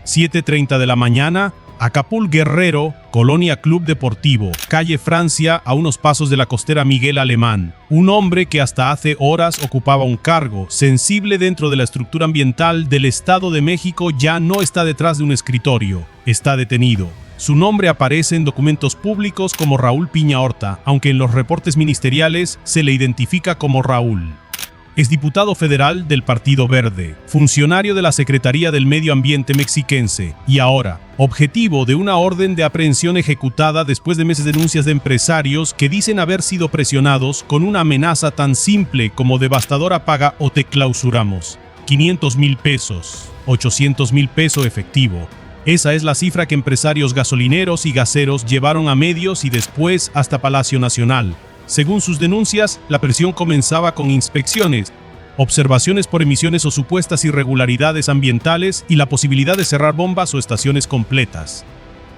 7:30 de la mañana, Acapulco Guerrero, Colonia Club Deportivo, calle Francia, a unos pasos de la costera Miguel Alemán. Un hombre que hasta hace horas ocupaba un cargo sensible dentro de la estructura ambiental del Estado de México ya no está detrás de un escritorio, está detenido. Su nombre aparece en documentos públicos como Raúl Piña Horta, aunque en los reportes ministeriales se le identifica como Raúl. Es diputado federal del Partido Verde, funcionario de la Secretaría del Medio Ambiente mexiquense y ahora, objetivo de una orden de aprehensión ejecutada después de meses de denuncias de empresarios que dicen haber sido presionados con una amenaza tan simple como devastadora paga o te clausuramos. 500,000 pesos, 800,000 pesos efectivo. Esa es la cifra que empresarios gasolineros y gaseros llevaron a medios y después hasta Palacio Nacional. Según sus denuncias, la presión comenzaba con inspecciones, observaciones por emisiones o supuestas irregularidades ambientales y la posibilidad de cerrar bombas o estaciones completas.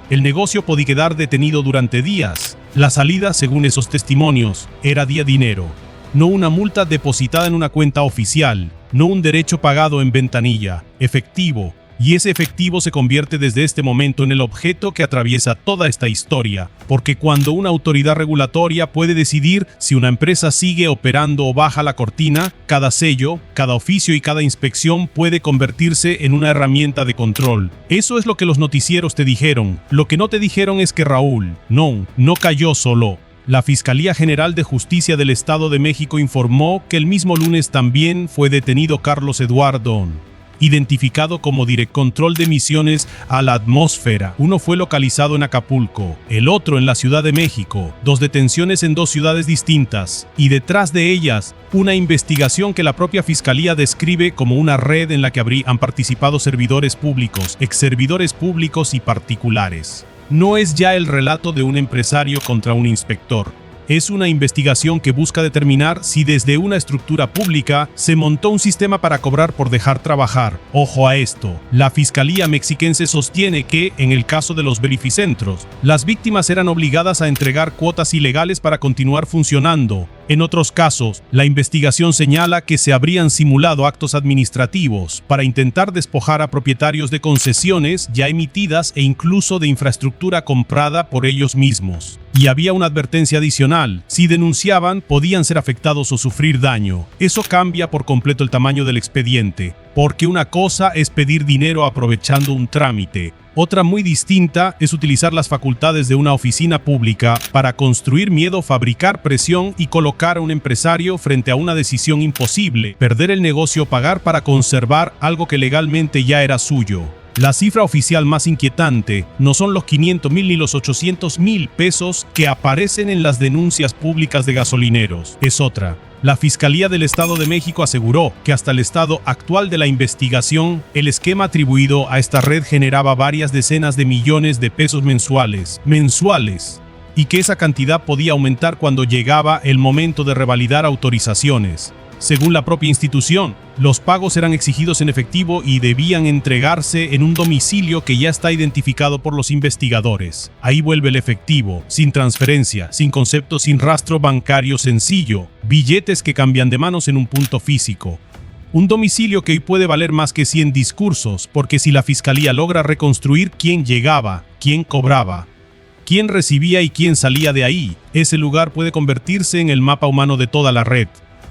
El negocio podía quedar detenido durante días. La salida, según esos testimonios, era dinero, no una multa depositada en una cuenta oficial, no un derecho pagado en ventanilla, efectivo. Y ese efectivo se convierte desde este momento en el objeto que atraviesa toda esta historia, porque cuando una autoridad regulatoria puede decidir si una empresa sigue operando o baja la cortina, cada sello, cada oficio y cada inspección puede convertirse en una herramienta de control. Eso es lo que los noticieros te dijeron. Lo que no te dijeron es que Raúl, no cayó solo. La Fiscalía General de Justicia del Estado de México informó que el mismo lunes también fue detenido Carlos Eduardo, identificado como Direct Control de Emisiones a la Atmósfera. Uno fue localizado en Acapulco, el otro en la Ciudad de México, 2 detenciones en 2 ciudades distintas, y detrás de ellas, una investigación que la propia Fiscalía describe como una red en la que han participado servidores públicos, exservidores públicos y particulares. No es ya el relato de un empresario contra un inspector. Es una investigación que busca determinar si desde una estructura pública se montó un sistema para cobrar por dejar trabajar. Ojo a esto, la Fiscalía mexiquense sostiene que, en el caso de los verificentros, las víctimas eran obligadas a entregar cuotas ilegales para continuar funcionando. En otros casos, la investigación señala que se habrían simulado actos administrativos para intentar despojar a propietarios de concesiones ya emitidas e incluso de infraestructura comprada por ellos mismos. Y había una advertencia adicional: si denunciaban, podían ser afectados o sufrir daño. Eso cambia por completo el tamaño del expediente, porque una cosa es pedir dinero aprovechando un trámite. Otra muy distinta es utilizar las facultades de una oficina pública para construir miedo, fabricar presión y colocar a un empresario frente a una decisión imposible: perder el negocio o pagar para conservar algo que legalmente ya era suyo. La cifra oficial más inquietante no son los 500,000 ni los 800,000 pesos que aparecen en las denuncias públicas de gasolineros. Es otra. La Fiscalía del Estado de México aseguró que hasta el estado actual de la investigación, el esquema atribuido a esta red generaba varias decenas de millones de pesos mensuales, y que esa cantidad podía aumentar cuando llegaba el momento de revalidar autorizaciones. Según la propia institución, los pagos eran exigidos en efectivo y debían entregarse en un domicilio que ya está identificado por los investigadores. Ahí vuelve el efectivo, sin transferencia, sin concepto, sin rastro bancario sencillo, billetes que cambian de manos en un punto físico. Un domicilio que hoy puede valer más que 100 discursos, porque si la Fiscalía logra reconstruir quién llegaba, quién cobraba, quién recibía y quién salía de ahí, ese lugar puede convertirse en el mapa humano de toda la red.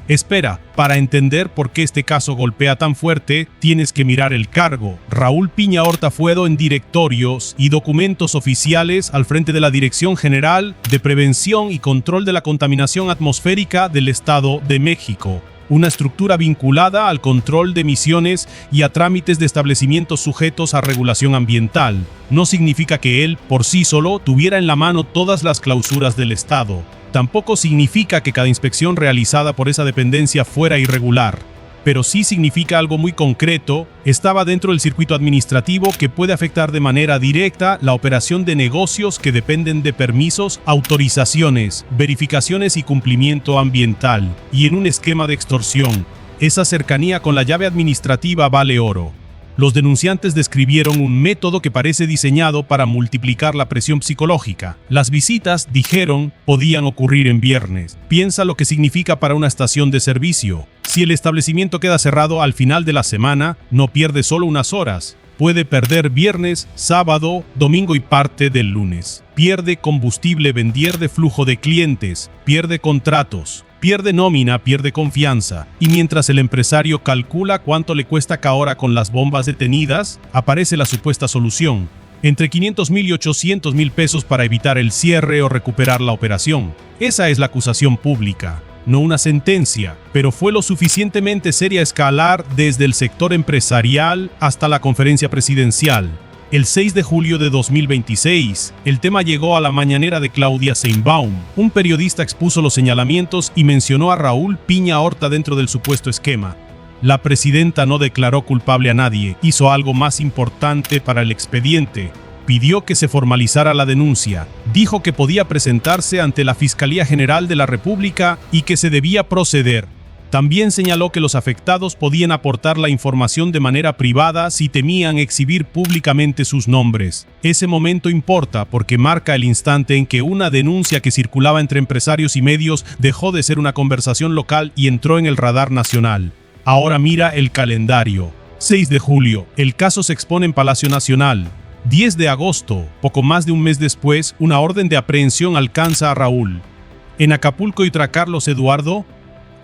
Espera, para entender por qué este caso golpea tan fuerte, tienes que mirar el cargo. Raúl Piña Horta fue en directorios y documentos oficiales al frente de la Dirección General de Prevención y Control de la Contaminación Atmosférica del Estado de México, una estructura vinculada al control de emisiones y a trámites de establecimientos sujetos a regulación ambiental. No significa que él, por sí solo, tuviera en la mano todas las clausuras del Estado. Tampoco significa que cada inspección realizada por esa dependencia fuera irregular, pero sí significa algo muy concreto: estaba dentro del circuito administrativo que puede afectar de manera directa la operación de negocios que dependen de permisos, autorizaciones, verificaciones y cumplimiento ambiental, y en un esquema de extorsión. Esa cercanía con la llave administrativa vale oro. Los denunciantes describieron un método que parece diseñado para multiplicar la presión psicológica. Las visitas, dijeron, podían ocurrir en viernes. Piensa lo que significa para una estación de servicio. Si el establecimiento queda cerrado al final de la semana, no pierde solo unas horas, Puede perder viernes, sábado, domingo y parte del lunes. Pierde combustible, vender de flujo de clientes, pierde contratos, pierde nómina, pierde confianza. Y mientras el empresario calcula cuánto le cuesta cada hora con las bombas detenidas, aparece la supuesta solución: entre 500,000 y 800,000 pesos para evitar el cierre o recuperar la operación. Esa es la acusación pública, no una sentencia, pero fue lo suficientemente seria a escalar desde el sector empresarial hasta la conferencia presidencial. El 6 de julio de 2026, el tema llegó a la mañanera de Claudia Sheinbaum. Un periodista expuso los señalamientos y mencionó a Raúl Piña Horta dentro del supuesto esquema. La presidenta no declaró culpable a nadie, hizo algo más importante para el expediente. Pidió que se formalizara la denuncia, dijo que podía presentarse ante la Fiscalía General de la República y que se debía proceder. También señaló que los afectados podían aportar la información de manera privada si temían exhibir públicamente sus nombres. Ese momento importa porque marca el instante en que una denuncia que circulaba entre empresarios y medios dejó de ser una conversación local y entró en el radar nacional. Ahora mira el calendario. 6 de julio, el caso se expone en Palacio Nacional. 10 de agosto, poco más de un mes después, una orden de aprehensión alcanza a Raúl. En Acapulco y tras Carlos Eduardo,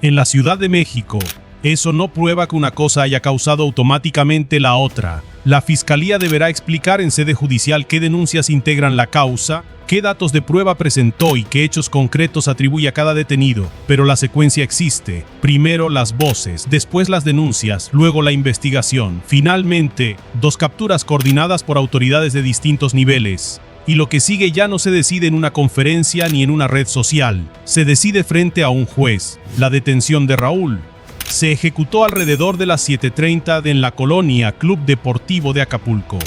en la Ciudad de México. Eso no prueba que una cosa haya causado automáticamente la otra. La Fiscalía deberá explicar en sede judicial qué denuncias integran la causa, qué datos de prueba presentó y qué hechos concretos atribuye a cada detenido. Pero la secuencia existe. Primero las voces, después las denuncias, luego la investigación. Finalmente, 2 capturas coordinadas por autoridades de distintos niveles. Y lo que sigue ya no se decide en una conferencia ni en una red social. Se decide frente a un juez. La detención de Raúl se ejecutó alrededor de las 7:30 en la colonia Club Deportivo de Acapulco.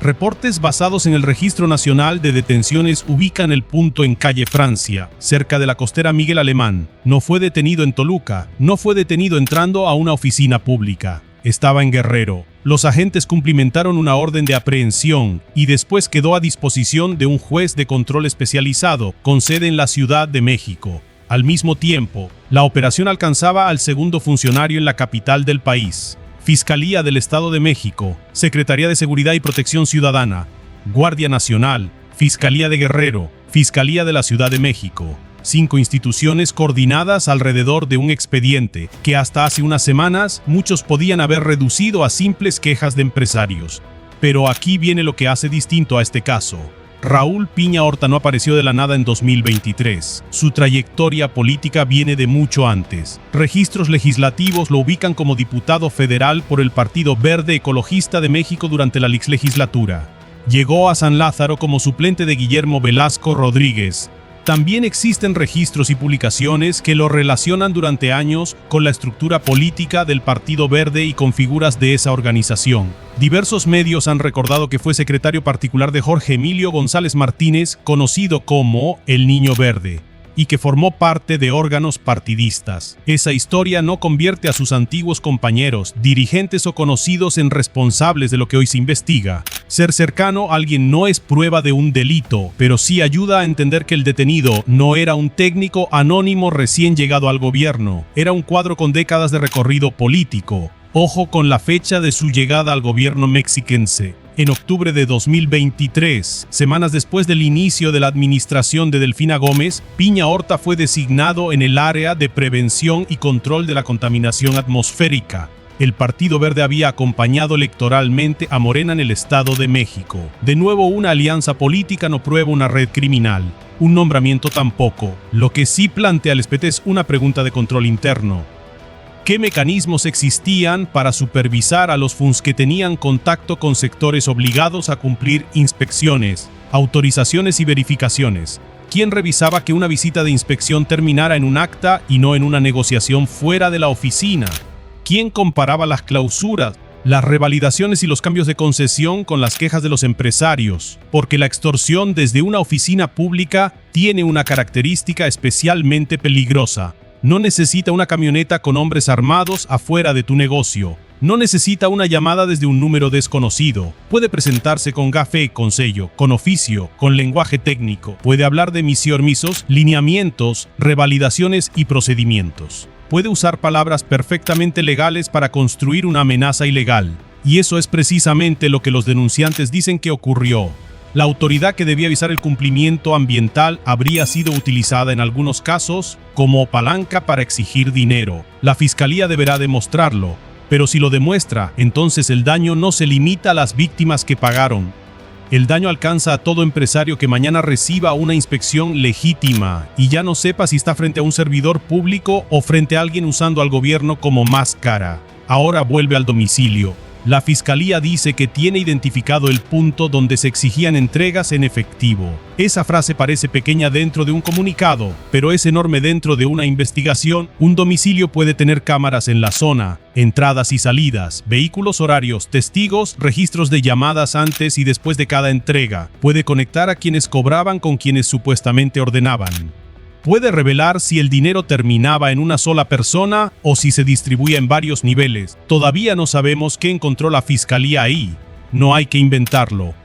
Reportes basados en el Registro Nacional de Detenciones ubican el punto en calle Francia, cerca de la costera Miguel Alemán. No fue detenido en Toluca, no fue detenido entrando a una oficina pública. Estaba en Guerrero. Los agentes cumplimentaron una orden de aprehensión y después quedó a disposición de un juez de control especializado con sede en la Ciudad de México. Al mismo tiempo, la operación alcanzaba al segundo funcionario en la capital del país. Fiscalía del Estado de México, Secretaría de Seguridad y Protección Ciudadana, Guardia Nacional, Fiscalía de Guerrero, Fiscalía de la Ciudad de México. 5 instituciones coordinadas alrededor de un expediente que hasta hace unas semanas muchos podían haber reducido a simples quejas de empresarios. Pero aquí viene lo que hace distinto a este caso. Raúl Piña Horta no apareció de la nada en 2023. Su trayectoria política viene de mucho antes. Registros legislativos lo ubican como diputado federal por el Partido Verde Ecologista de México durante la legislatura. Llegó a San Lázaro como suplente de Guillermo Velasco Rodríguez. También existen registros y publicaciones que lo relacionan durante años con la estructura política del Partido Verde y con figuras de esa organización. Diversos medios han recordado que fue secretario particular de Jorge Emilio González Martínez, conocido como el Niño Verde, y que formó parte de órganos partidistas. Esa historia no convierte a sus antiguos compañeros, dirigentes o conocidos en responsables de lo que hoy se investiga. Ser cercano a alguien no es prueba de un delito, pero sí ayuda a entender que el detenido no era un técnico anónimo recién llegado al gobierno, era un cuadro con décadas de recorrido político. Ojo con la fecha de su llegada al gobierno mexiquense. En octubre de 2023, semanas después del inicio de la administración de Delfina Gómez, Piña Horta fue designado en el área de prevención y control de la contaminación atmosférica. El Partido Verde había acompañado electoralmente a Morena en el Estado de México. De nuevo, una alianza política no prueba una red criminal. Un nombramiento tampoco. Lo que sí plantea el SPT es una pregunta de control interno. ¿Qué mecanismos existían para supervisar a los FUNS que tenían contacto con sectores obligados a cumplir inspecciones, autorizaciones y verificaciones? ¿Quién revisaba que una visita de inspección terminara en un acta y no en una negociación fuera de la oficina? ¿Quién comparaba las clausuras, las revalidaciones y los cambios de concesión con las quejas de los empresarios? Porque la extorsión desde una oficina pública tiene una característica especialmente peligrosa. No necesita una camioneta con hombres armados afuera de tu negocio. No necesita una llamada desde un número desconocido. Puede presentarse con gafé, con sello, con oficio, con lenguaje técnico. Puede hablar de misos, lineamientos, revalidaciones y procedimientos. Puede usar palabras perfectamente legales para construir una amenaza ilegal. Y eso es precisamente lo que los denunciantes dicen que ocurrió. La autoridad que debía avisar el cumplimiento ambiental habría sido utilizada en algunos casos como palanca para exigir dinero. La fiscalía deberá demostrarlo, pero si lo demuestra, entonces el daño no se limita a las víctimas que pagaron. El daño alcanza a todo empresario que mañana reciba una inspección legítima y ya no sepa si está frente a un servidor público o frente a alguien usando al gobierno como máscara. Ahora vuelve al domicilio. La fiscalía dice que tiene identificado el punto donde se exigían entregas en efectivo. Esa frase parece pequeña dentro de un comunicado, pero es enorme dentro de una investigación. Un domicilio puede tener cámaras en la zona, entradas y salidas, vehículos horarios, testigos, registros de llamadas antes y después de cada entrega. Puede conectar a quienes cobraban con quienes supuestamente ordenaban. Puede revelar si el dinero terminaba en una sola persona o si se distribuía en varios niveles. Todavía no sabemos qué encontró la fiscalía ahí. No hay que inventarlo.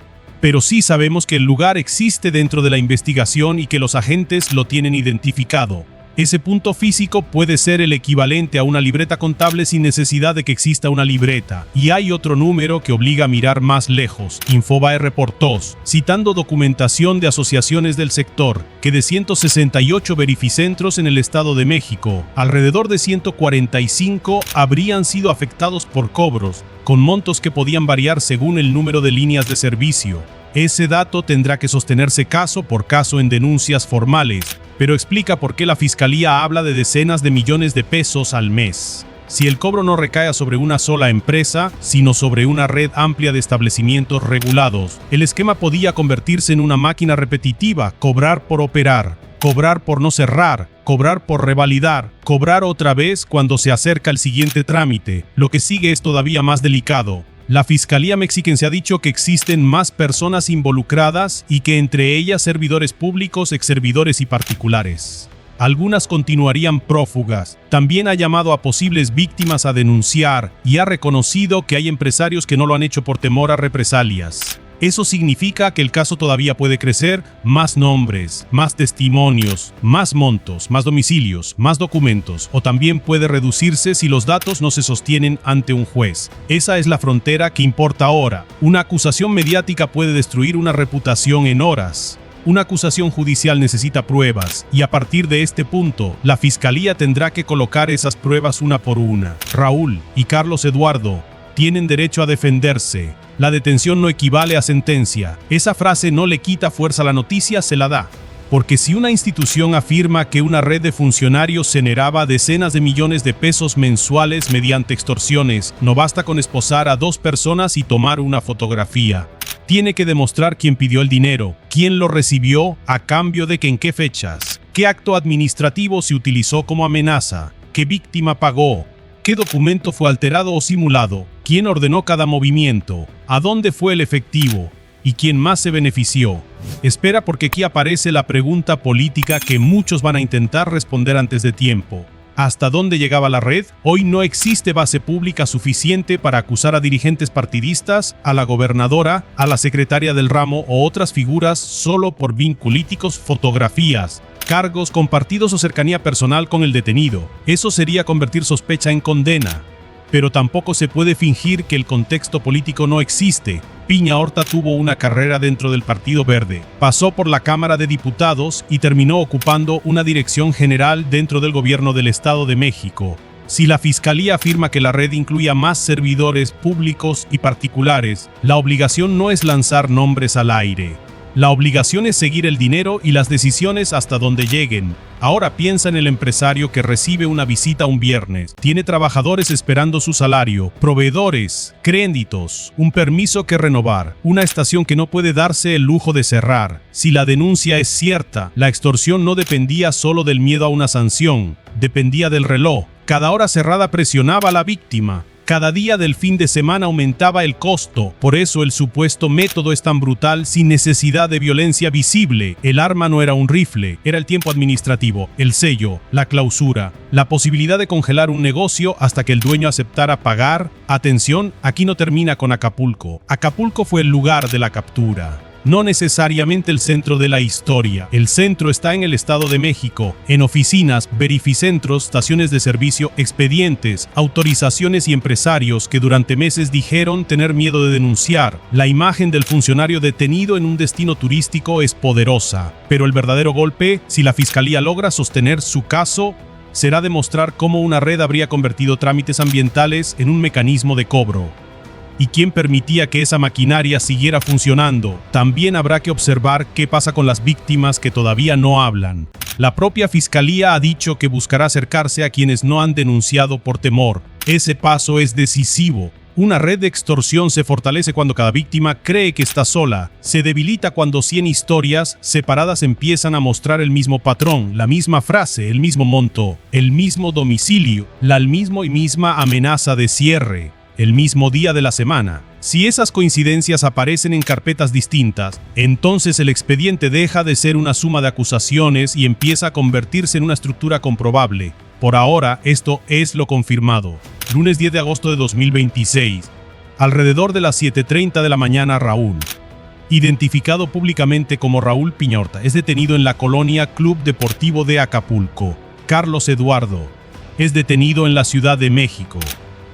Pero sí sabemos que el lugar existe dentro de la investigación y que los agentes lo tienen identificado. Ese punto físico puede ser el equivalente a una libreta contable sin necesidad de que exista una libreta. Y hay otro número que obliga a mirar más lejos. Infobae reportó, citando documentación de asociaciones del sector, que de 168 verificentros en el Estado de México, alrededor de 145 habrían sido afectados por cobros, con montos que podían variar según el número de líneas de servicio. Ese dato tendrá que sostenerse caso por caso en denuncias formales, pero explica por qué la fiscalía habla de decenas de millones de pesos al mes. Si el cobro no recae sobre una sola empresa, sino sobre una red amplia de establecimientos regulados, el esquema podía convertirse en una máquina repetitiva: cobrar por operar, cobrar por no cerrar, cobrar por revalidar, cobrar otra vez cuando se acerca el siguiente trámite. Lo que sigue es todavía más delicado. La Fiscalía Mexiquense ha dicho que existen más personas involucradas y que entre ellas servidores públicos, exservidores y particulares. Algunas continuarían prófugas. También ha llamado a posibles víctimas a denunciar y ha reconocido que hay empresarios que no lo han hecho por temor a represalias. Eso significa que el caso todavía puede crecer: más nombres, más testimonios, más montos, más domicilios, más documentos, o también puede reducirse si los datos no se sostienen ante un juez. Esa es la frontera que importa ahora. Una acusación mediática puede destruir una reputación en horas. Una acusación judicial necesita pruebas, y a partir de este punto, la fiscalía tendrá que colocar esas pruebas una por una. Raúl y Carlos Eduardo tienen derecho a defenderse. La detención no equivale a sentencia. Esa frase no le quita fuerza a la noticia, se la da. Porque si una institución afirma que una red de funcionarios generaba decenas de millones de pesos mensuales mediante extorsiones, no basta con esposar a dos personas y tomar una fotografía. Tiene que demostrar quién pidió el dinero, quién lo recibió, a cambio de que en qué fechas, qué acto administrativo se utilizó como amenaza, qué víctima pagó, qué documento fue alterado o simulado, quién ordenó cada movimiento, a dónde fue el efectivo y quién más se benefició. Espera, porque aquí aparece la pregunta política que muchos van a intentar responder antes de tiempo. ¿Hasta dónde llegaba la red? Hoy no existe base pública suficiente para acusar a dirigentes partidistas, a la gobernadora, a la secretaria del ramo o otras figuras solo por vinculíticos, fotografías, cargos compartidos o cercanía personal con el detenido. Eso sería convertir sospecha en condena. Pero tampoco se puede fingir que el contexto político no existe. Piña Horta tuvo una carrera dentro del Partido Verde, pasó por la Cámara de Diputados y terminó ocupando una dirección general dentro del gobierno del Estado de México. Si la Fiscalía afirma que la red incluye a más servidores públicos y particulares, la obligación no es lanzar nombres al aire. La obligación es seguir el dinero y las decisiones hasta donde lleguen. Ahora piensa en el empresario que recibe una visita un viernes, tiene trabajadores esperando su salario, proveedores, créditos, un permiso que renovar, una estación que no puede darse el lujo de cerrar. Si la denuncia es cierta, la extorsión no dependía solo del miedo a una sanción, dependía del reloj. Cada hora cerrada presionaba a la víctima. Cada día del fin de semana aumentaba el costo. Por eso el supuesto método es tan brutal, sin necesidad de violencia visible. El arma no era un rifle, era el tiempo administrativo, el sello, la clausura, la posibilidad de congelar un negocio hasta que el dueño aceptara pagar. Atención, aquí no termina con Acapulco. Acapulco fue el lugar de la captura. no necesariamente el centro de la historia. El centro está en el Estado de México, en oficinas, verificentros, estaciones de servicio, expedientes, autorizaciones y empresarios que durante meses dijeron tener miedo de denunciar. La imagen del funcionario detenido en un destino turístico es poderosa, pero el verdadero golpe, si la fiscalía logra sostener su caso, será demostrar cómo una red habría convertido trámites ambientales en un mecanismo de cobro. ¿Y quién permitía que esa maquinaria siguiera funcionando? También habrá que observar qué pasa con las víctimas que todavía no hablan. La propia fiscalía ha dicho que buscará acercarse a quienes no han denunciado por temor. Ese paso es decisivo. Una red de extorsión se fortalece cuando cada víctima cree que está sola. Se debilita cuando 100 historias separadas empiezan a mostrar el mismo patrón, la misma frase, el mismo monto, el mismo domicilio, la misma amenaza de cierre, el mismo día de la semana. Si esas coincidencias aparecen en carpetas distintas, entonces el expediente deja de ser una suma de acusaciones y empieza a convertirse en una estructura comprobable. Por ahora, esto es lo confirmado. Lunes 10 de agosto de 2026. Alrededor de las 7:30 de la mañana, Raúl, identificado públicamente como Raúl Piñorta, es detenido en la colonia Club Deportivo de Acapulco. Carlos Eduardo es detenido en la Ciudad de México.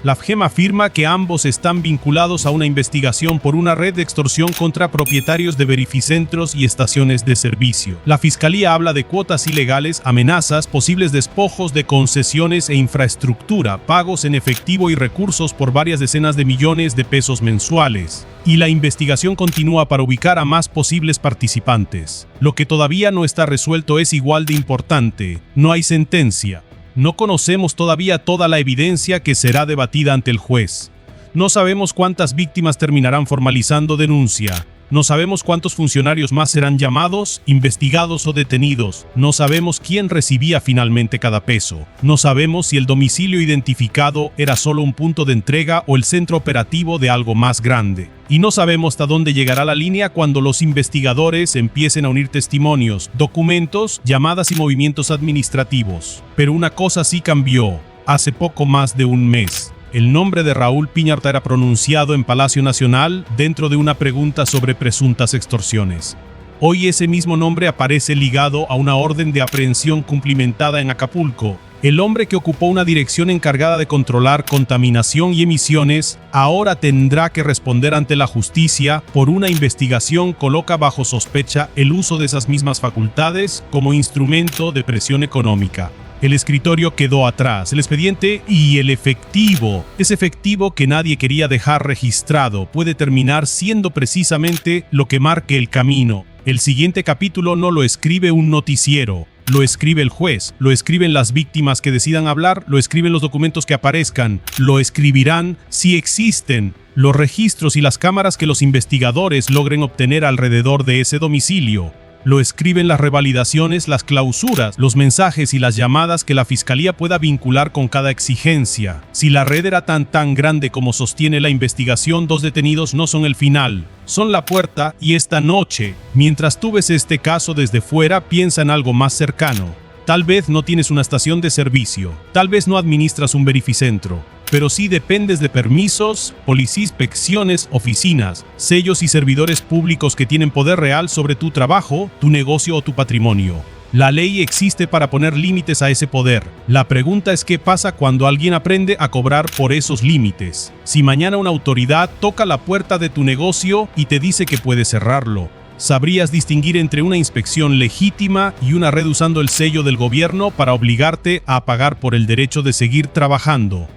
La FGEM afirma que ambos están vinculados a una investigación por una red de extorsión contra propietarios de verificentros y estaciones de servicio. La fiscalía habla de cuotas ilegales, amenazas, posibles despojos de concesiones e infraestructura, pagos en efectivo y recursos por varias decenas de millones de pesos mensuales. Y la investigación continúa para ubicar a más posibles participantes. Lo que todavía no está resuelto es igual de importante: no hay sentencia. No conocemos todavía toda la evidencia que será debatida ante el juez. No sabemos cuántas víctimas terminarán formalizando denuncia. No sabemos cuántos funcionarios más serán llamados, investigados o detenidos. No sabemos quién recibía finalmente cada peso. No sabemos si el domicilio identificado era solo un punto de entrega o el centro operativo de algo más grande. Y no sabemos hasta dónde llegará la línea cuando los investigadores empiecen a unir testimonios, documentos, llamadas y movimientos administrativos. Pero una cosa sí cambió. Hace poco más de un mes, el nombre de Raúl Piñorta era pronunciado en Palacio Nacional dentro de una pregunta sobre presuntas extorsiones. Hoy ese mismo nombre aparece ligado a una orden de aprehensión cumplimentada en Acapulco. El hombre que ocupó una dirección encargada de controlar contaminación y emisiones ahora tendrá que responder ante la justicia por una investigación que coloca bajo sospecha el uso de esas mismas facultades como instrumento de presión económica. El escritorio quedó atrás, el expediente y el efectivo. Ese efectivo que nadie quería dejar registrado puede terminar siendo precisamente lo que marque el camino. El siguiente capítulo no lo escribe un noticiero, lo escribe el juez, lo escriben las víctimas que decidan hablar, lo escriben los documentos que aparezcan, lo escribirán si existen los registros y las cámaras que los investigadores logren obtener alrededor de ese domicilio. Lo escriben las revalidaciones, las clausuras, los mensajes y las llamadas que la fiscalía pueda vincular con cada exigencia. Si la red era tan grande como sostiene la investigación, 2 detenidos no son el final, son la puerta. Y esta noche, mientras tú ves este caso desde fuera, piensa en algo más cercano. Tal vez no tienes una estación de servicio, tal vez no administras un verificentro, pero sí dependes de permisos, policía, inspecciones, oficinas, sellos y servidores públicos que tienen poder real sobre tu trabajo, tu negocio o tu patrimonio. La ley existe para poner límites a ese poder. La pregunta es qué pasa cuando alguien aprende a cobrar por esos límites. Si mañana una autoridad toca la puerta de tu negocio y te dice que puedes cerrarlo, ¿sabrías distinguir entre una inspección legítima y una red usando el sello del gobierno para obligarte a pagar por el derecho de seguir trabajando?